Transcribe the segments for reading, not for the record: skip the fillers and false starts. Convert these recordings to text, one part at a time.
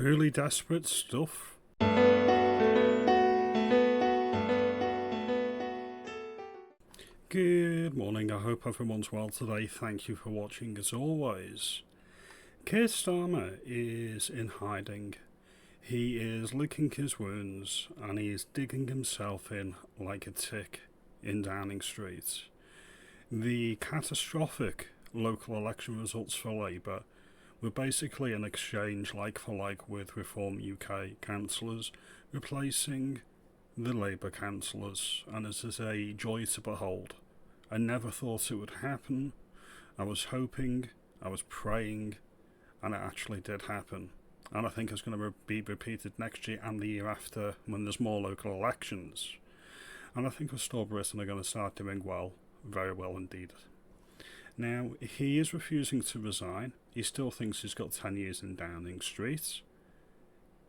Truly desperate stuff. Good morning, I hope everyone's well today. Thank you for watching as always. Keir Starmer is in hiding. He is licking his wounds and he is digging himself in like a tick in Downing Street. The catastrophic local election results for Labour were basically an exchange like for like with Reform UK councillors, replacing the Labour councillors, and it is a joy to behold. I never thought it would happen. I was hoping, I was praying, and it actually did happen. And I think it's going to be repeated next year and the year after when there's more local elections. And I think Restore Britain are going to start doing well, very well indeed. Now, he is refusing to resign. He still thinks he's got 10 years in Downing Street.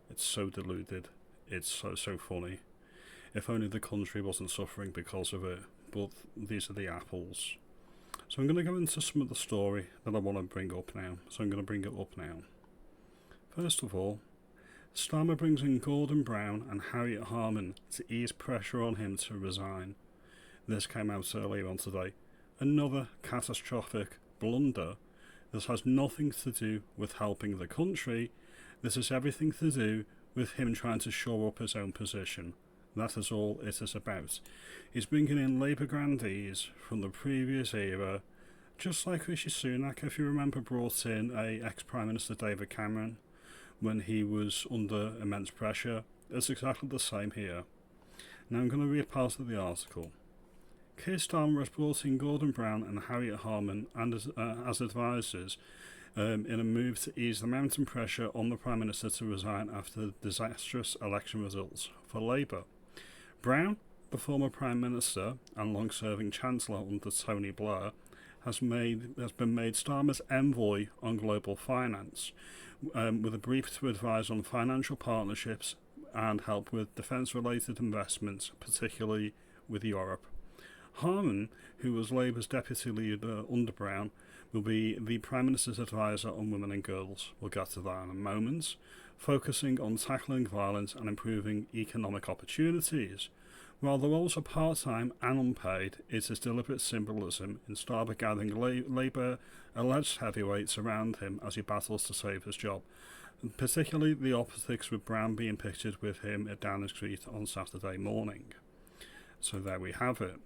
It's so deluded. It's so funny. If only the country wasn't suffering because of it. But these are the apples. So I'm going to go into some of the story that I want to bring up now. So I'm going to bring it up now. First of all, Starmer brings in Gordon Brown and Harriet Harman to ease pressure on him to resign. This came out earlier on today. Another catastrophic blunder. This has nothing to do with helping the country. This has everything to do with him trying to shore up his own position. That is all it is about. He's bringing in Labour grandees from the previous era, just like Fishy Sunak, if you remember, brought in ex-Prime Minister David Cameron when he was under immense pressure. It's exactly the same here. Now I'm going to read part of the article. Keir Starmer has brought in Gordon Brown and Harriet Harman as advisors in a move to ease the mounting pressure on the Prime Minister to resign after the disastrous election results for Labour. Brown, the former Prime Minister and long-serving Chancellor under Tony Blair, has been made Starmer's envoy on global finance, with a brief to advise on financial partnerships and help with defence-related investments, particularly with Europe. Harman, who was Labour's deputy leader under Brown, will be the Prime Minister's advisor on women and girls. We'll get to that in a moment. Focusing on tackling violence and improving economic opportunities. While the roles are part-time and unpaid, it is deliberate symbolism in Starmer gathering Labour alleged heavyweights around him as he battles to save his job, particularly the optics with Brown being pictured with him at Downing Street on Saturday morning. So there we have it.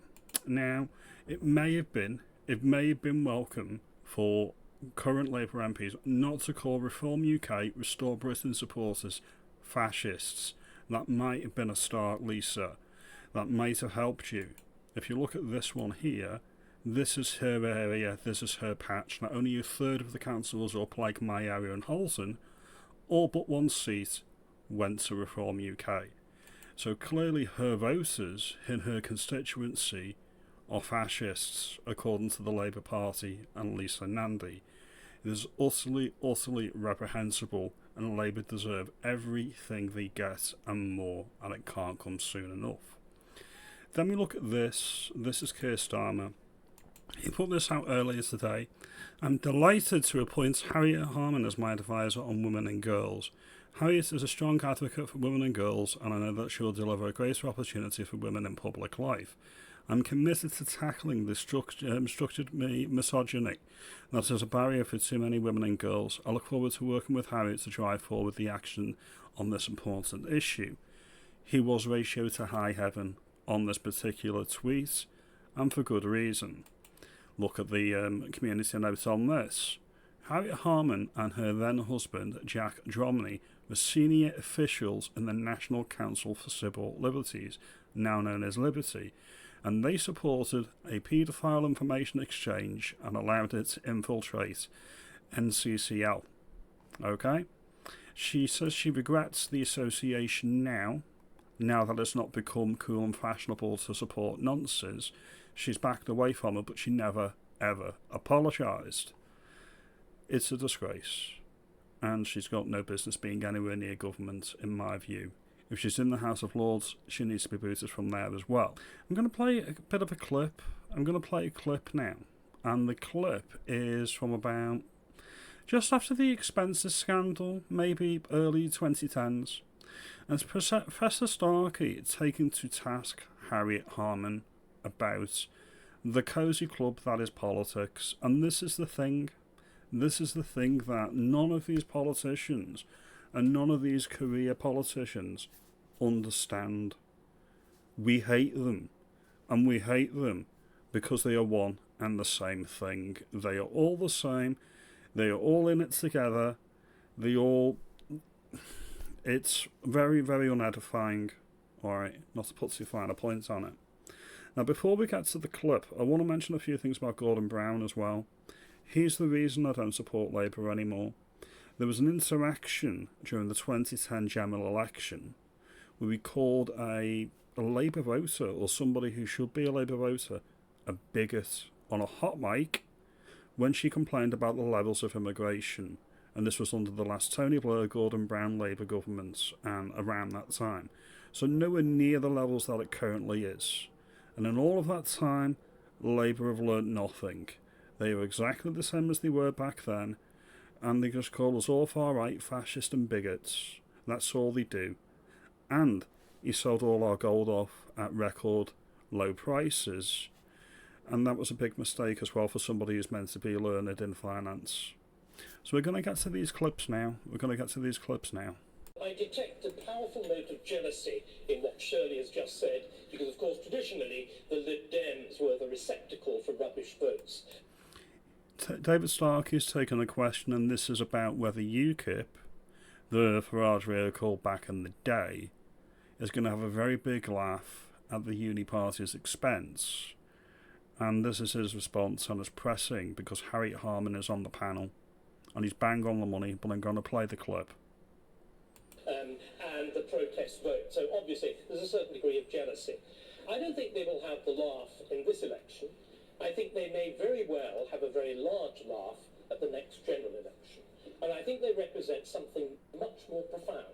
Now, it may have been welcome for current Labour MPs not to call Reform UK, Restore Britain supporters fascists. That might have been a start, Lisa. That might have helped you. If you look at this one here, this is her area, this is her patch. Not only a third of the councillors up like my area in Halton, all but one seat went to Reform UK. So clearly her voters in her constituency are fascists, according to the Labour Party and Lisa Nandy. It is utterly reprehensible, and Labour deserve everything they get and more, and it can't come soon enough. Then we look at this. This is Keir Starmer. He put this out earlier today. I'm delighted to appoint Harriet Harman as my advisor on women and girls. Harriet is a strong advocate for women and girls, and I know that she will deliver a greater opportunity for women in public life. I'm committed to tackling the structured misogyny that is a barrier for too many women and girls. I look forward to working with Harriet to drive forward the action on this important issue. He was ratio to high heaven on this particular tweet, and for good reason. Look at the community note on this. Harriet Harman and her then husband, Jack Dromney, were senior officials in the National Council for Civil Liberties, now known as Liberty, and they supported a paedophile information exchange and allowed it to infiltrate NCCL. Okay? She says she regrets the association now that it's not become cool and fashionable to support nonsense. She's backed away from it, but she never, ever apologised. It's a disgrace, and she's got no business being anywhere near government, in my view. If she's in the House of Lords, she needs to be booted from there as well. I'm going to play a bit of a clip. I'm going to play a clip now. And the clip is from about just after the expenses scandal, maybe early 2010s, and Professor Starkey taking to task Harriet Harman about the cosy club that is politics. And this is the thing. This is the thing that none of these politicians and none of these career politicians understand. We hate them. And we hate them because they are one and the same thing. They are all the same. They are all in it together. It's very, very unedifying. Alright, not to put too fine a point on it. Now, before we get to the clip, I want to mention a few things about Gordon Brown as well. He's the reason I don't support Labour anymore. There was an interaction during the 2010 general election where we called a Labour voter, or somebody who should be a Labour voter, a bigot on a hot mic when she complained about the levels of immigration. And this was under the last Tony Blair, Gordon Brown Labour governments, and around that time. So nowhere near the levels that it currently is. And in all of that time, Labour have learnt nothing. They are exactly the same as they were back then, and they just call us all far-right, fascist and bigots. That's all they do. And he sold all our gold off at record low prices, and that was a big mistake as well for somebody who's meant to be learned in finance. So we're going to get to these clips now. I detect a powerful note of jealousy in what Shirley has just said, because of course traditionally the Lib Dems were the receptacle for rubbish votes. David Starkey has taken a question, and this is about whether UKIP, the Farage vehicle back in the day, is going to have a very big laugh at the Uni Party's expense. And this is his response, and it's pressing because Harriet Harman is on the panel, and he's bang on the money, but I'm going to play the clip. And the protest vote. So obviously there's a certain degree of jealousy. I don't think they will have the laugh in this election. I think they may very well have a very large laugh at the next general election. And I think they represent something much more profound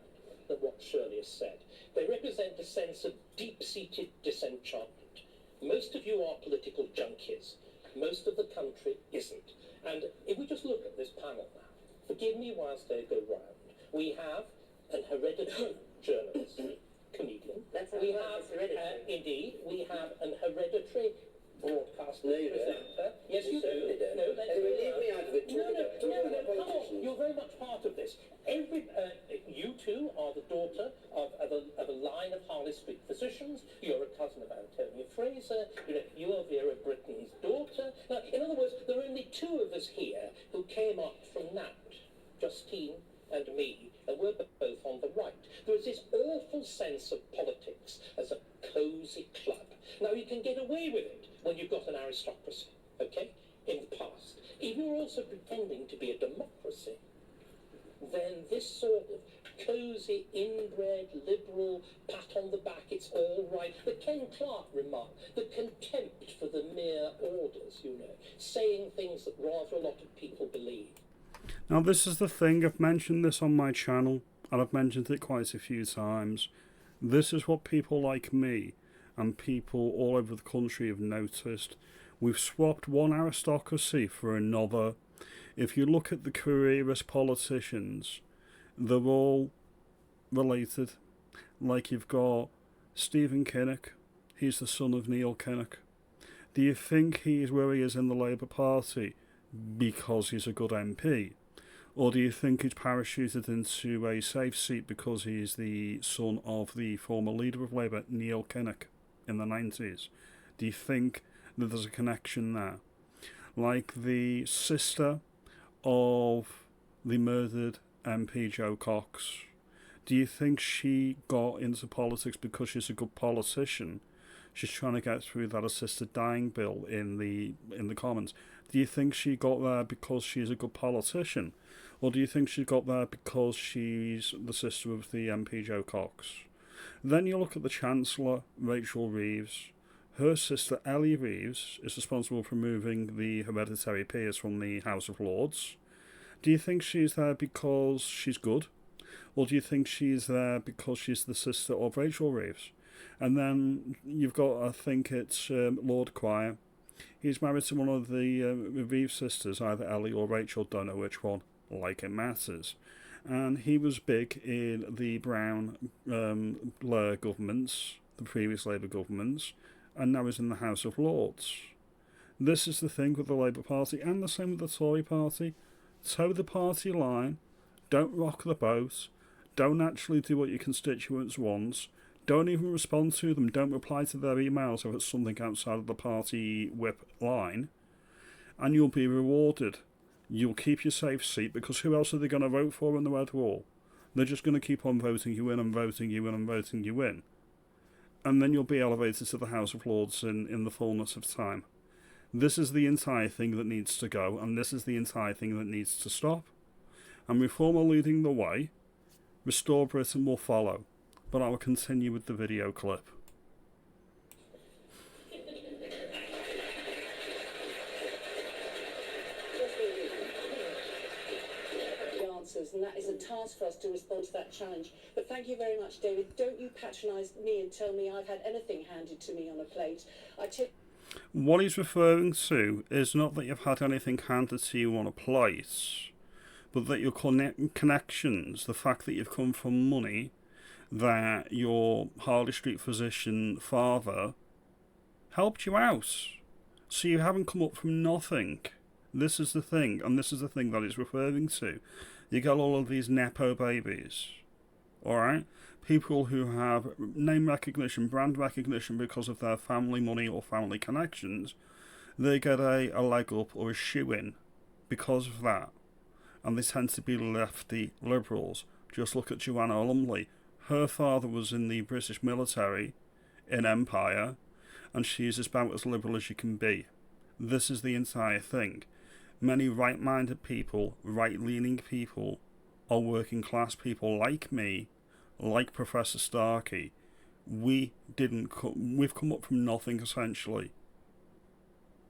than what Shirley has said. They represent a sense of deep-seated disenchantment. Most of you are political junkies. Most of the country isn't. And if we just look at this panel now, forgive me whilst they go round, we have an hereditary journalist, comedian. That's how we it have, works, hereditary. indeed, we have an hereditary broadcaster, No, you presenter. Yes, you do. certainly don't. No, let's Anyway, be leave me honest. out of it. No, Talk about come on. politicians. You're very much part of this. You two are the daughter of a line of Harley Street physicians. You're a cousin of Antonia Fraser. You are Vera Britton's daughter. Now, in other words, there are only two of us here who came up from Nant, Justine and me, and we're both on the right. There is this awful sense of politics as a cosy club. Now, you can get away with it when you've got an aristocracy, okay, in the past. If you're also pretending to be a democracy, then this sort of cosy, inbred, liberal, pat on the back, it's all right. The Ken Clark remark, the contempt for the mere orders, saying things that rather a lot of people believe. Now, this is the thing, I've mentioned this on my channel, and I've mentioned it quite a few times. This is what people like me and people all over the country have noticed. We've swapped one aristocracy for another. If you look at the careerist politicians, they're all related. Like you've got Stephen Kinnock, he's the son of Neil Kinnock. Do you think he's where he is in the Labour Party because he's a good MP? Or do you think he's parachuted into a safe seat because he's the son of the former leader of Labour, Neil Kinnock, in the 90s? Do you think that there's a connection there? Like the sister of the murdered MP Jo Cox, do you think she got into politics because she's a good politician? She's trying to get through that assisted dying bill in the Commons. Do you think she got there because she's a good politician? Or do you think she got there because she's the sister of the MP Jo Cox? Then you look at the Chancellor, Rachel Reeves. Her sister, Ellie Reeves, is responsible for removing the hereditary peers from the House of Lords. Do you think she's there because she's good? Or do you think she's there because she's the sister of Rachel Reeves? And then you've got, I think it's Lord Quire. He's married to one of the Reeves sisters, either Ellie or Rachel, don't know which one. like it matters. And he was big in the Brown Blair governments, the previous Labour governments, and now he's in the House of Lords. This is the thing with the Labour Party, and the same with the Tory Party. Toe the party line, don't rock the boat, don't actually do what your constituents want, don't even respond to them, don't reply to their emails if it's something outside of the party whip line, and you'll be rewarded. You'll keep your safe seat, because who else are they going to vote for in the Red Wall? They're just going to keep on voting you in and voting you in and voting you in. And then you'll be elevated to the House of Lords in the fullness of time. This is the entire thing that needs to go, and this is the entire thing that needs to stop. And Reform are leading the way. Restore Britain will follow. But I will continue with the video clip. And that is a task for us to respond to that challenge. But thank you very much, David. Don't you patronise me and tell me I've had anything handed to me on a plate. What he's referring to is not that you've had anything handed to you on a plate, but that your connections, the fact that you've come from money, that your Harley Street physician father helped you out. So you haven't come up from nothing. This is the thing, and this is the thing that he's referring to. You get all of these Nepo babies, alright? People who have name recognition, brand recognition because of their family money or family connections, they get a leg up or a shoe-in because of that. And they tend to be lefty liberals. Just look at Joanna Lumley. Her father was in the British military in Empire, and she's about as liberal as you can be. This is the entire thing. Many right-minded people, right-leaning people, are working class people like me, like Professor Starkey. We've come up from nothing essentially,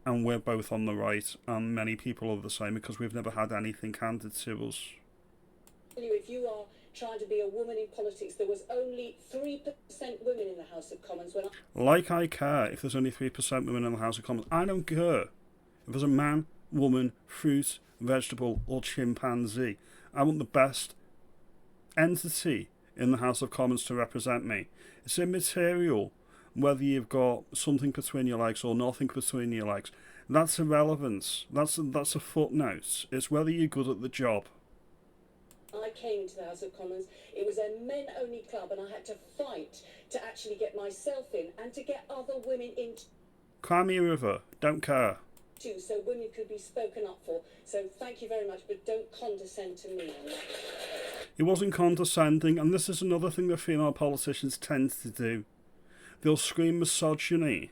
and we're both on the right, and many people are the same because we've never had anything handed to us. If you are trying to be a woman in politics, there was only 3% women in the House of Commons when Like I care if there's only 3% women in the House of Commons. I don't care if there's a man, woman, fruit, vegetable or chimpanzee. I want the best entity in the House of Commons to represent me. It's immaterial whether you've got something between your legs or nothing between your legs. That's irrelevant. That's a footnote. It's whether you're good at the job. I came into the House of Commons, it was a men-only club, and I had to fight to actually get myself in and to get other women in Cry me a river. Don't care. too, so women could be spoken up for. So thank you very much, but don't condescend to me on that. He wasn't condescending, and this is another thing that female politicians tend to do. They'll scream misogyny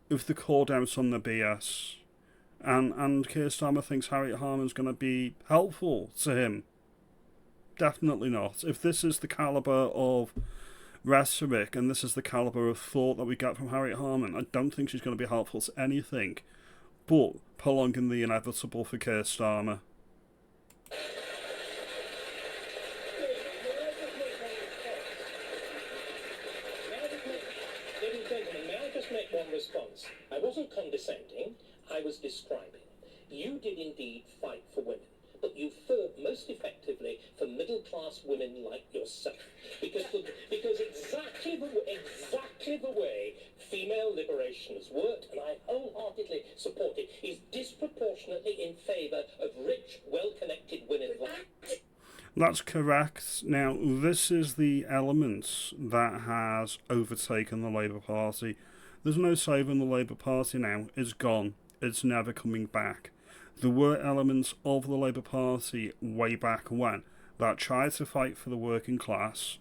if they're called out on the BS. And Keir Starmer thinks Harriet Harman's going to be helpful to him. Definitely not. If this is the calibre of rhetoric and this is the calibre of thought that we get from Harriet Harman, I don't think she's going to be helpful to anything but prolonging the inevitable for Keir Starmer. Ladies and gentlemen, may I just make one response? I wasn't condescending, I was describing. You did indeed fight for women, but you fought most effectively for middle-class women like yourself. Because exactly the way female liberation has worked, and I wholeheartedly support it, is disproportionately in favour of rich, well-connected women like... That's correct. Now, this is the element that has overtaken the Labour Party. There's no saving the Labour Party now. It's gone. It's never coming back. There were elements of the Labour Party way back when that tried to fight for the working class.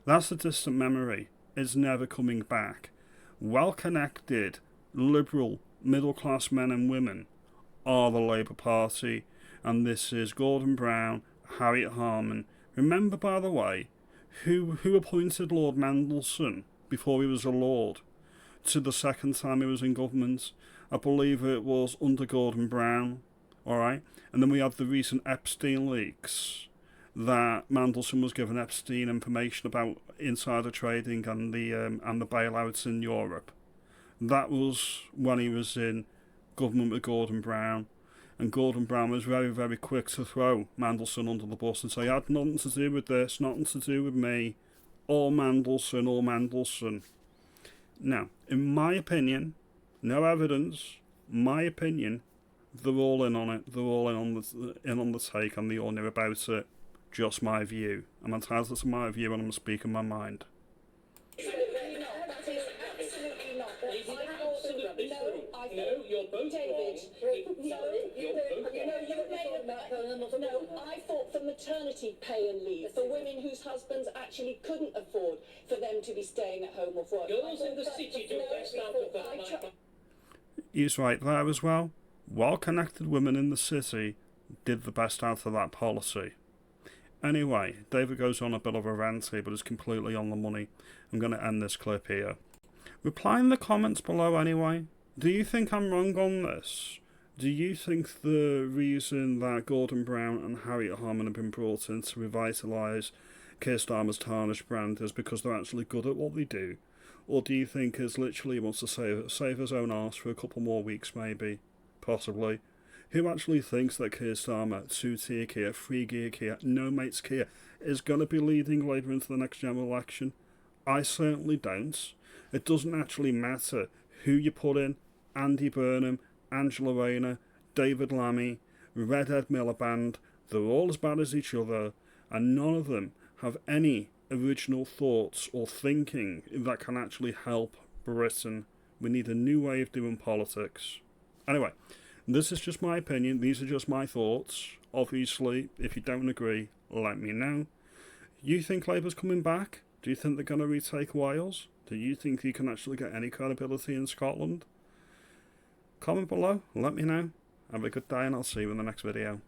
That's a distant memory. It's never coming back. Well-connected, liberal, middle-class men and women are the Labour Party, and this is Gordon Brown, Harriet Harman. Remember, by the way, who appointed Lord Mendelssohn before he was a Lord to the second time he was in government? I believe it was under Gordon Brown. Alright, and then we have the recent Epstein leaks that Mendelssohn was given Epstein information about insider trading and the bailouts in Europe. That was when he was in government with Gordon Brown. And Gordon Brown was very, very quick to throw Mandelson under the bus and say, I had nothing to do with this, nothing to do with me. All Mandelson, all Mandelson. Now, in my opinion, no evidence, my opinion, they're all in on it. They're all in on the take, and they all knew about it. Just my view. I'm entitled to my view, and I'm speaking my mind. Absolutely not. That is absolutely not. No, you're both David, wrong. I fought for maternity pay and leave for women whose husbands actually couldn't afford for them to be staying at home with work. Girls in the city do best out of that. He's right there as well. Well-connected women in the city did the best out of that policy. Anyway, David goes on a bit of a rant here, but it's completely on the money. I'm going to end this clip here. Reply in the comments below anyway. Do you think I'm wrong on this? Do you think the reason that Gordon Brown and Harriet Harman have been brought in to revitalise Keir Starmer's tarnished brand is because they're actually good at what they do? Or do you think it's literally he wants to save his own arse for a couple more weeks maybe? Possibly. Who actually thinks that Keir Starmer, 2-tier Keir, 3-gear Keir, no mates Keir, is going to be leading Labour into the next general election? I certainly don't. It doesn't actually matter who you put in. Andy Burnham, Angela Rayner, David Lammy, Redhead Miliband, they're all as bad as each other, and none of them have any original thoughts or thinking that can actually help Britain. We need a new way of doing politics. Anyway, this is just my opinion, these are just my thoughts. Obviously, if you don't agree, let me know. You think Labour's coming back? Do you think they're going to retake Wales? Do you think you can actually get any credibility in Scotland? Comment below, let me know. Have a good day and I'll see you in the next video.